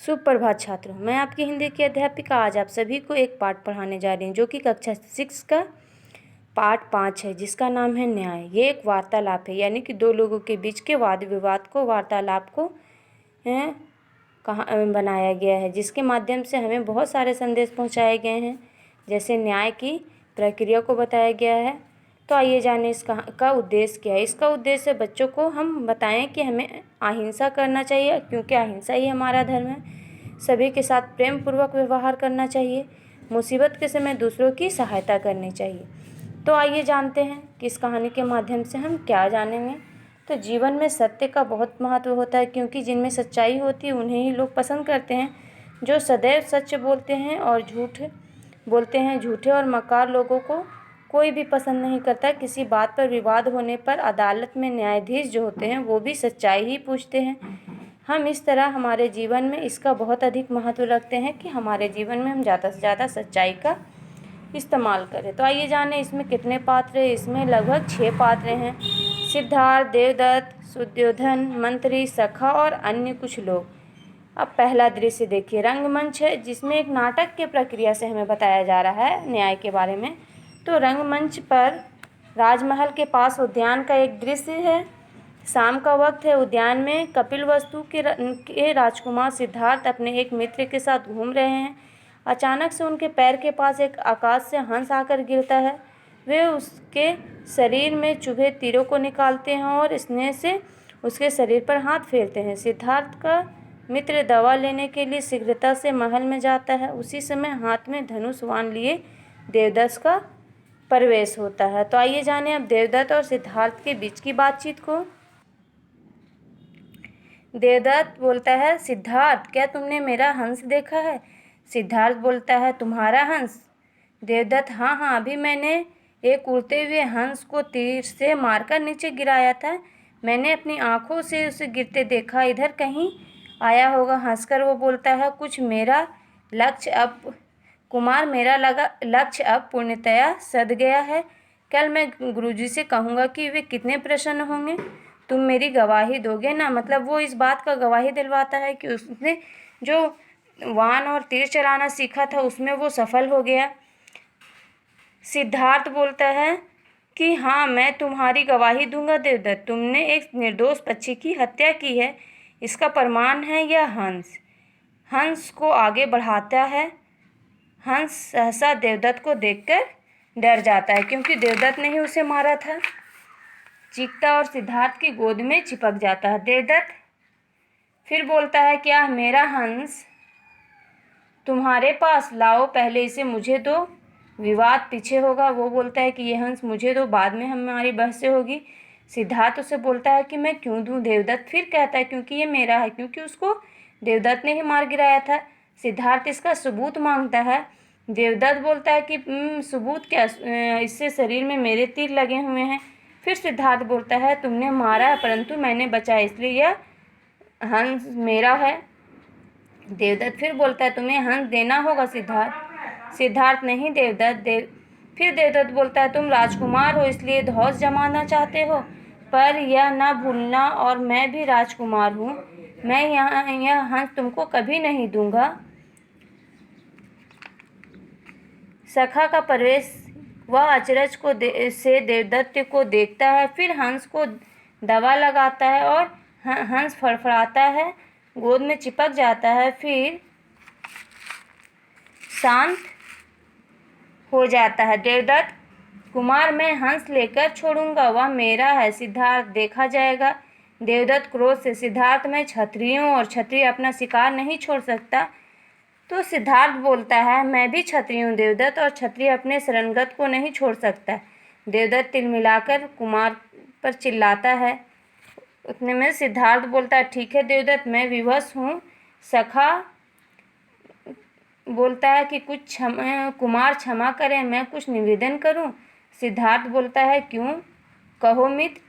सुप्रभात छात्रों, मैं आपकी हिंदी की अध्यापिका आज आप सभी को एक पाठ पढ़ाने जा रही हूँ जो कि कक्षा 6 का पाठ 5 है, जिसका नाम है न्याय। ये एक वार्तालाप है, यानी कि दो लोगों के बीच के वाद विवाद को, वार्तालाप को बनाया गया है, जिसके माध्यम से हमें बहुत सारे संदेश पहुँचाए गए हैं। जैसे न्याय की प्रक्रिया को बताया गया है। तो आइए जाने इसका उद्देश्य क्या है। इसका उद्देश्य बच्चों को हम बताएं कि हमें अहिंसा करना चाहिए, क्योंकि अहिंसा ही हमारा धर्म है। सभी के साथ प्रेम पूर्वक व्यवहार करना चाहिए। मुसीबत के समय दूसरों की सहायता करनी चाहिए। तो आइए जानते हैं कि इस कहानी के माध्यम से हम क्या जानेंगे। तो जीवन में सत्य का बहुत महत्व होता है, क्योंकि जिनमें सच्चाई होती है उन्हें ही लोग पसंद करते हैं। जो सदैव सच बोलते हैं और झूठे और मक्कार लोगों को कोई भी पसंद नहीं करता। किसी बात पर विवाद होने पर अदालत में न्यायाधीश जो होते हैं वो भी सच्चाई ही पूछते हैं। हम इस तरह हमारे जीवन में इसका बहुत अधिक महत्व रखते हैं कि हमारे जीवन में हम ज़्यादा से ज़्यादा सच्चाई का इस्तेमाल करें। तो आइए जाने इसमें कितने पात्र हैं। इसमें लगभग 6 पात्र हैं। सिद्धार्थ, देवदत्त, सुद्योधन, मंत्री, सखा और अन्य कुछ लोग। अब पहला दृश्य देखिए। रंगमंच है, जिसमें एक नाटक की प्रक्रिया से हमें बताया जा रहा है न्याय के बारे में। तो रंगमंच पर राजमहल के पास उद्यान का एक दृश्य है। शाम का वक्त है। उद्यान में कपिलवस्तु के राजकुमार सिद्धार्थ अपने एक मित्र के साथ घूम रहे हैं। अचानक से उनके पैर के पास एक आकाश से हंस आकर गिरता है। वे उसके शरीर में चुभे तीरों को निकालते हैं और स्नेह से उसके शरीर पर हाथ फेरते हैं। सिद्धार्थ का मित्र दवा लेने के लिए शीघ्रता से महल में जाता है। उसी समय हाथ में धनुष बाण लिए देवदत्त का प्रवेश होता है। तो आइए जाने अब देवदत्त और सिद्धार्थ के बीच की बातचीत को। देवदत्त बोलता है, सिद्धार्थ, क्या तुमने मेरा हंस देखा है? सिद्धार्थ बोलता है, तुम्हारा हंस? देवदत्त, हाँ, अभी मैंने एक उड़ते हुए हंस को तीर से मारकर नीचे गिराया था। मैंने अपनी आंखों से उसे गिरते देखा। इधर कहीं आया होगा। हंसकर वो बोलता है, मेरा लक्ष्य अब पूर्णतया सध गया है। कल मैं गुरुजी से कहूँगा कि वे कितने प्रसन्न होंगे। तुम मेरी गवाही दोगे ना? मतलब वो इस बात का गवाही दिलवाता है कि उसने जो वान और तीर चलाना सीखा था उसमें वो सफल हो गया। सिद्धार्थ बोलता है कि हाँ, मैं तुम्हारी गवाही दूंगा देवदत्त। तुमने एक निर्दोष पक्षी की हत्या की है। इसका प्रमाण है यह हंस। हंस को आगे बढ़ाता है। हंस सहसा देवदत्त को देखकर डर जाता है, क्योंकि देवदत्त ने ही उसे मारा था। चीखता और सिद्धार्थ की गोद में चिपक जाता है। देवदत्त फिर बोलता है, क्या मेरा हंस तुम्हारे पास? लाओ, पहले इसे मुझे दो, विवाद पीछे होगा। वो बोलता है कि ये हंस मुझे दो, बाद में हमारी बहस से होगी। सिद्धार्थ उसे बोलता है कि मैं क्यों दूं? देवदत्त फिर कहता है, क्योंकि ये मेरा है, क्योंकि उसको देवदत्त ने ही मार गिराया था। सिद्धार्थ इसका सबूत मांगता है। देवदत्त बोलता है कि सबूत क्या? इससे शरीर में मेरे तीर लगे हुए हैं। फिर सिद्धार्थ बोलता है, तुमने मारा परंतु मैंने बचाया, इसलिए यह हंस मेरा है। देवदत्त फिर बोलता है, तुम्हें हंस देना होगा सिद्धार्थ। सिद्धार्थ, नहीं देवदत्त। फिर देवदत्त बोलता है, तुम राजकुमार हो इसलिए धौंस जमाना चाहते हो, पर यह न भूलना और मैं भी राजकुमार हूँ। मैं यह हंस तुमको कभी नहीं दूंगा। सखा का प्रवेश। वह अचरज से देवदत्त को देखता है, फिर हंस को दवा लगाता है और हंस फड़फड़ाता है, गोद में चिपक जाता है, फिर शांत हो जाता है। देवदत्त, कुमार, मैं हंस लेकर छोड़ूंगा, वह मेरा है। सिद्धार्थ, देखा जाएगा। देवदत्त क्रोध से, सिद्धार्थ, मैं क्षत्रिय हूँ और क्षत्रिय अपना शिकार नहीं छोड़ सकता। तो सिद्धार्थ बोलता है, मैं भी क्षत्रिय हूँ देवदत्त, और क्षत्रिय अपने शरणगत को नहीं छोड़ सकता। देवदत्त तिलमिलाकर कुमार पर चिल्लाता है। उतने में सिद्धार्थ बोलता है, ठीक है देवदत्त, मैं विवश हूँ। सखा बोलता है कि कुमार क्षमा करें, मैं कुछ निवेदन करूं? सिद्धार्थ बोलता है, क्यों? कहो मित्र।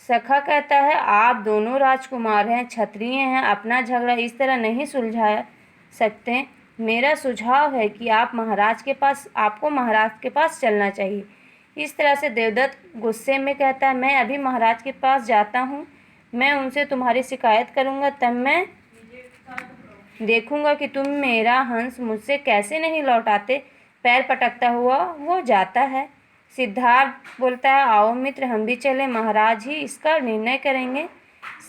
सखा कहता है, आप दोनों राजकुमार हैं, क्षत्रिय हैं, अपना झगड़ा इस तरह नहीं सुलझा सकते। मेरा सुझाव है कि आपको महाराज के पास चलना चाहिए। इस तरह से देवदत्त गुस्से में कहता है, मैं अभी महाराज के पास जाता हूँ, मैं उनसे तुम्हारी शिकायत करूँगा, तब मैं देखूंगा कि तुम मेरा हंस मुझसे कैसे नहीं लौटाते। पैर पटकता हुआ वो जाता है। सिद्धार्थ बोलता है, आओ मित्र, हम भी चले, महाराज ही इसका निर्णय करेंगे।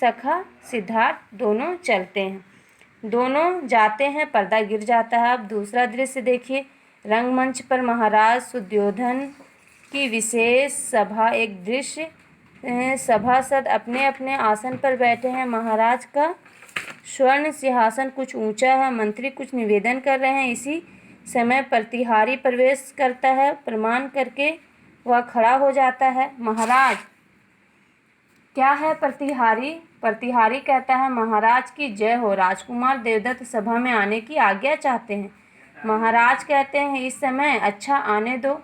सखा सिद्धार्थ दोनों चलते हैं। दोनों जाते हैं, पर्दा गिर जाता है। अब दूसरा दृश्य देखिए। रंगमंच पर महाराज सुद्योधन की विशेष सभा। एक दृश्य, सभासद अपने अपने आसन पर बैठे हैं। महाराज का स्वर्ण सिंहासन कुछ ऊंचा है। मंत्री कुछ निवेदन कर रहे हैं। इसी समय प्रतिहारी प्रवेश करता है। प्रणाम करके वह खड़ा हो जाता है। महाराज क्या है? प्रतिहारी कहता है, महाराज की जय हो। राजकुमार देवदत्त सभा में आने की आज्ञा चाहते हैं। महाराज कहते हैं, इस समय अच्छा आने दो।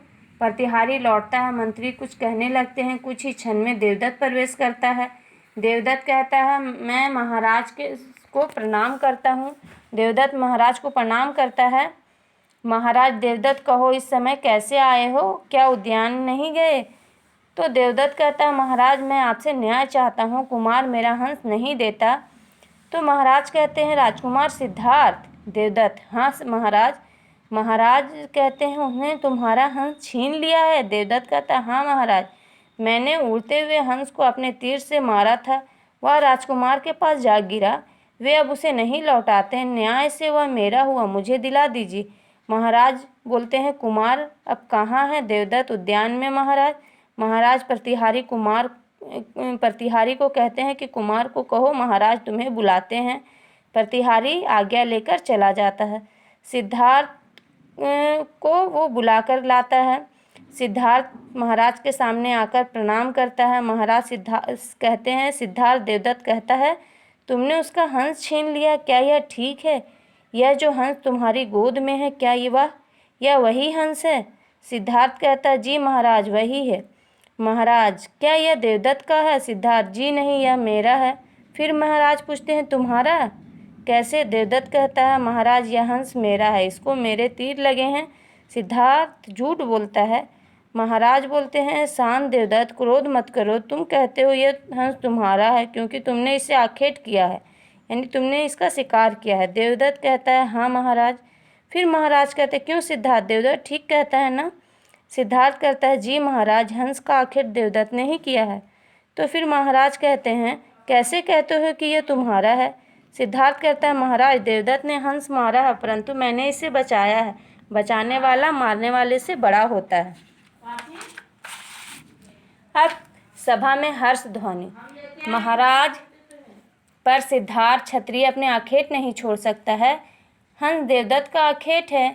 प्रतिहारी लौटता है। मंत्री कुछ कहने लगते हैं। कुछ ही क्षण में देवदत्त प्रवेश करता है। देवदत्त कहता है, मैं महाराज को प्रणाम करता हूँ। देवदत्त महाराज को प्रणाम करता है। महाराज देवदत्त कहो, इस समय कैसे आए हो? क्या उद्यान नहीं गए? तो देवदत्त कहता है, महाराज मैं आपसे न्याय चाहता हूँ। कुमार मेरा हंस नहीं देता। तो महाराज कहते हैं, राजकुमार सिद्धार्थ। देवदत्त, हाँ महाराज। महाराज कहते हैं, उसने तुम्हारा हंस छीन लिया है? देवदत्त कहता है, हाँ महाराज, मैंने उड़ते हुए हंस को अपने तीर से मारा था। वह राजकुमार के पास जा गिरा। वे अब उसे नहीं लौटाते। न्याय से वह मेरा हुआ, मुझे दिला दीजिए। महाराज बोलते हैं, कुमार अब कहाँ है? देवदत्त, उद्यान में महाराज। महाराज प्रतिहारी को कहते हैं कि कुमार को कहो, महाराज तुम्हें बुलाते हैं। प्रतिहारी आज्ञा लेकर चला जाता है। सिद्धार्थ को वो बुलाकर लाता है। सिद्धार्थ महाराज के सामने आकर प्रणाम करता है। महाराज कहते हैं, सिद्धार्थ, देवदत्त कहता है, तुमने उसका हंस छीन लिया, क्या यह ठीक है? यह जो हंस तुम्हारी गोद में है, क्या यह वही हंस है? सिद्धार्थ कहता है, जी महाराज, वही है। महाराज, क्या यह देवदत्त का है? सिद्धार्थ, जी नहीं, यह मेरा है। फिर महाराज पूछते हैं, तुम्हारा कैसे? देवदत्त कहता है, महाराज यह हंस मेरा है, इसको मेरे तीर लगे हैं। सिद्धार्थ झूठ बोलता है। महाराज बोलते हैं, शांत देवदत्त, क्रोध मत करो। तुम कहते हो यह हंस तुम्हारा है क्योंकि तुमने इसे आखेट किया है, यानी तुमने इसका शिकार किया है। देवदत्त कहता है, हाँ महाराज। फिर महाराज कहते हैं, क्यों सिद्धार्थ? देवदत्त ठीक कहता है ना? सिद्धार्थ कहता है, जी महाराज, हंस का आखेट देवदत्त ने ही किया है। तो फिर महाराज कहते हैं, कैसे कहते हो कि यह तुम्हारा है? सिद्धार्थ कहता है, महाराज, देवदत्त ने हंस मारा है, परंतु मैंने इसे बचाया है। बचाने वाला मारने वाले से बड़ा होता है। अब सभा में हर्ष ध्वनि। महाराज पर सिद्धार्थ, क्षत्रिय अपने आखेट नहीं छोड़ सकता है। हंस देवदत्त का आखेट है।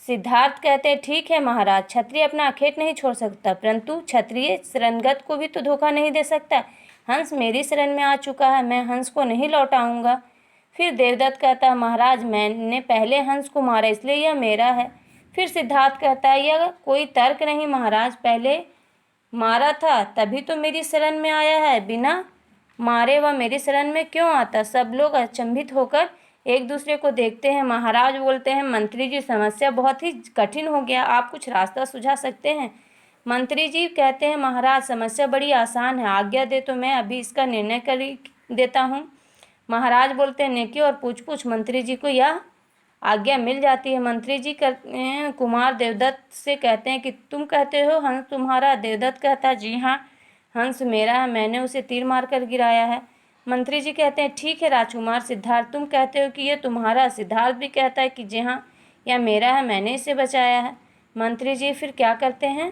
सिद्धार्थ कहते हैं, ठीक है महाराज, क्षत्रिय अपना आखेट नहीं छोड़ सकता, परंतु क्षत्रिय शरणगत को भी तो धोखा नहीं दे सकता। हंस मेरी शरण में आ चुका है, मैं हंस को नहीं लौटाऊंगा। फिर देवदत्त कहता है, महाराज, मैंने पहले हंस को मारा, इसलिए यह मेरा है। फिर सिद्धार्थ कहता है, यह कोई तर्क नहीं महाराज, पहले मारा था तभी तो मेरी शरण में आया है, बिना मारे वह मेरी शरण में क्यों आता? सब लोग अचंभित होकर एक दूसरे को देखते हैं। महाराज बोलते हैं, मंत्री जी, समस्या बहुत ही कठिन हो गया, आप कुछ रास्ता सुझा सकते हैं? मंत्री जी कहते हैं, महाराज, समस्या बड़ी आसान है, आज्ञा दे तो मैं अभी इसका निर्णय कर देता हूँ। महाराज बोलते हैं, नेकी और पूछ मंत्री जी को यह आज्ञा मिल जाती है। मंत्री जी कुमार देवदत्त से कहते हैं कि तुम कहते हो हंस तुम्हारा? देवदत्त कहता है, जी हाँ, हंस मेरा है, मैंने उसे तीर मारकर गिराया है। मंत्री जी कहते हैं, ठीक है राजकुमार सिद्धार्थ, तुम कहते हो कि यह तुम्हारा। सिद्धार्थ भी कहता है कि जी हाँ, यह मेरा है, मैंने इसे बचाया है। मंत्री जी फिर क्या करते हैं?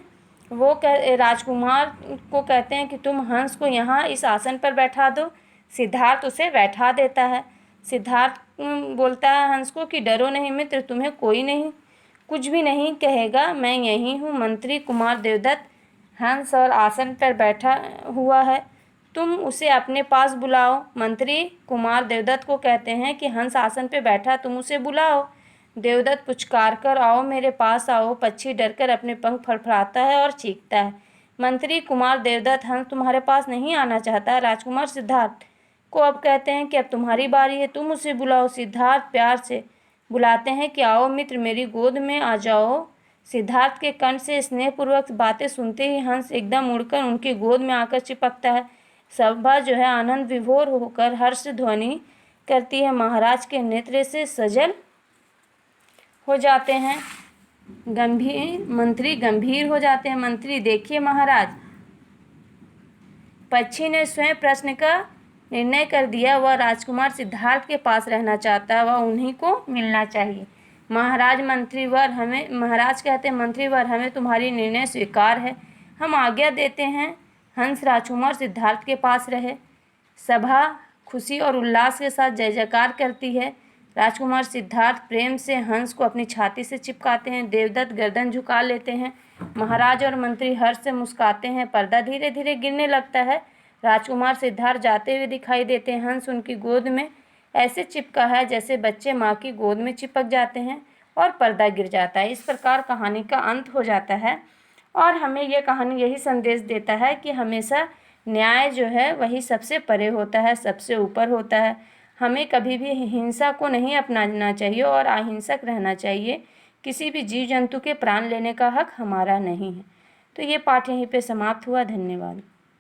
वो राजकुमार को कहते हैं कि तुम हंस को यहाँ इस आसन पर बैठा दो। सिद्धार्थ उसे बैठा देता है। सिद्धार्थ बोलता है हंस को कि डरो नहीं मित्र, तुम्हें कोई नहीं, कुछ भी नहीं कहेगा, मैं यही हूँ। मंत्री कुमार देवदत्त हंस और आसन पर बैठा हुआ है, तुम उसे अपने पास बुलाओ। मंत्री कुमार देवदत्त को कहते हैं कि हंस आसन पर बैठा, तुम उसे बुलाओ। देवदत्त पुचकार कर, आओ मेरे पास आओ। पक्षी डरकर अपने पंख फड़फड़ाता है और चीखता है। मंत्री कुमार देवदत्त, हंस तुम्हारे पास नहीं आना चाहता। राजकुमार सिद्धार्थ को अब कहते हैं कि अब तुम्हारी बारी है, तुम उसे बुलाओ। सिद्धार्थ प्यार से बुलाते हैं कि आओ मित्र, मेरी गोद में आ जाओ। सिद्धार्थ के कंठ से स्नेहपूर्वक बातें सुनते ही हंस एकदम उड़कर उनकी गोद में आकर चिपकता है। सभा जो है आनंद विभोर होकर हर्ष ध्वनि करती है। महाराज के नेत्र से सजल हो जाते हैं। मंत्री गंभीर हो जाते हैं। मंत्री, देखिए महाराज, पक्षी ने स्वयं प्रश्न का निर्णय कर दिया। वह राजकुमार सिद्धार्थ के पास रहना चाहता है, वह उन्हीं को मिलना चाहिए। महाराज कहते हैं, मंत्रीवर, हमें तुम्हारी निर्णय स्वीकार है, हम आज्ञा देते हैं। हंस राजकुमार सिद्धार्थ के पास रहे। सभा खुशी और उल्लास के साथ जय जयकार करती है। राजकुमार सिद्धार्थ प्रेम से हंस को अपनी छाती से चिपकाते हैं। देवदत्त गर्दन झुका लेते हैं। महाराज और मंत्री हर्ष से मुस्कुराते हैं। पर्दा धीरे धीरे गिरने लगता है। राजकुमार सिद्धार्थ जाते हुए दिखाई देते हैं। हंस उनकी गोद में ऐसे चिपका है जैसे बच्चे माँ की गोद में चिपक जाते हैं और पर्दा गिर जाता है। इस प्रकार कहानी का अंत हो जाता है और हमें यह कहानी यही संदेश देता है कि हमेशा न्याय जो है वही सबसे परे होता है, सबसे ऊपर होता है। हमें कभी भी हिंसा को नहीं अपनाना चाहिए और अहिंसक रहना चाहिए। किसी भी जीव जंतु के प्राण लेने का हक हमारा नहीं है। तो ये पाठ यहीं पे समाप्त हुआ। धन्यवाद।